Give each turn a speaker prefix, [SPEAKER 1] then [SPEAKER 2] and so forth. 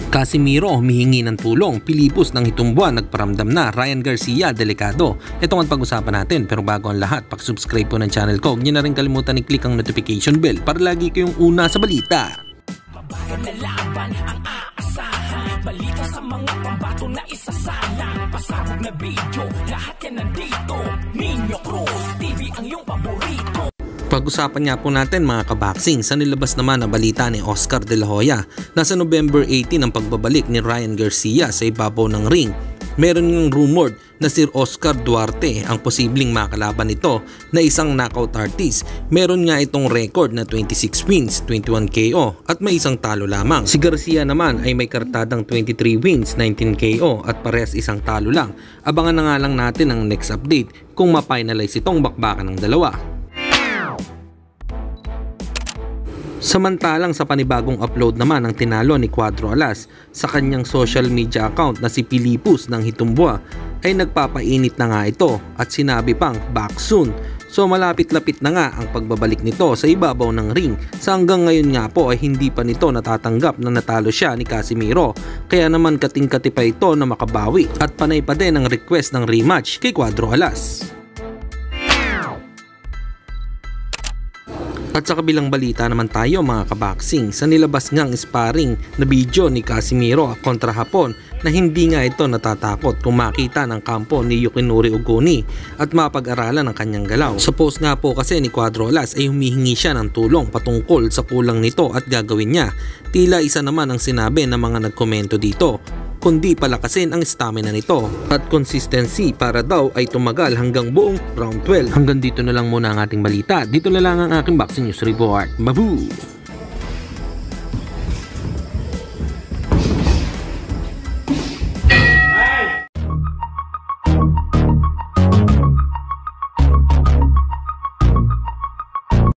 [SPEAKER 1] Casimiro humihingi ng tulong, Pilipos ng 7 buwan nagparamdam na, Ryan Garcia delikado. Ito ang pag-usapan natin, pero bago ang lahat, subscribe po ng channel ko. Huwag niyo na rin kalimutan i-click ang notification bell para lagi kayong una sa balita.
[SPEAKER 2] Mabagal na laban ang aasahan, balita sa mga pambato na isasalang, pasabog na video, lahat yan nandito. Minyo Cruz TV ang iyong paborito.
[SPEAKER 1] Pag-usapan nga po natin mga kabaksing sa nilabas naman na balita ni Oscar De La Hoya na sa November 18 ang pagbabalik ni Ryan Garcia sa ibabaw ng ring. Meron ng rumored na si Oscar Duarte ang posibleng makalaban nito na isang knockout artist. Meron nga itong record na 26 wins, 21 KO at may isang talo lamang. Si Garcia naman ay may kartadang 23 wins, 19 KO at parehas isang talo lang. Abangan na nga lang natin ang next update kung ma-finalize itong bakbakan ng dalawa. Samantalang sa panibagong upload naman ang tinalo ni Cuadro Alas sa kanyang social media account na si Pilipos ng 7 buwan ay nagpapainit na nga ito at sinabi pang back soon. So malapit-lapit na nga ang pagbabalik nito sa ibabaw ng ring, sa hanggang ngayon nga po ay hindi pa nito natatanggap na natalo siya ni Casimiro, kaya naman kating-kati pa ito na makabawi at panay pa din ang request ng rematch kay Cuadro Alas. At sa kabilang balita naman tayo mga kabaksing, sa nilabas ngang sparring na video ni Casimiro kontra Hapon na hindi nga ito natatakot kung makita ng kampo ni Yukinori Oguni at mapag-aralan ang kanyang galaw. Sa post nga po kasi ni Cuadro Alas ay humihingi siya ng tulong patungkol sa kulang nito at gagawin niya. Tila isa naman ang sinabi ng mga nagkomento dito, kundi palakasin ang stamina nito at consistency para daw ay tumagal hanggang buong round 12. Hanggang dito na lang muna ang ating balita. Dito na lang ang aking boxing news report. Mabu!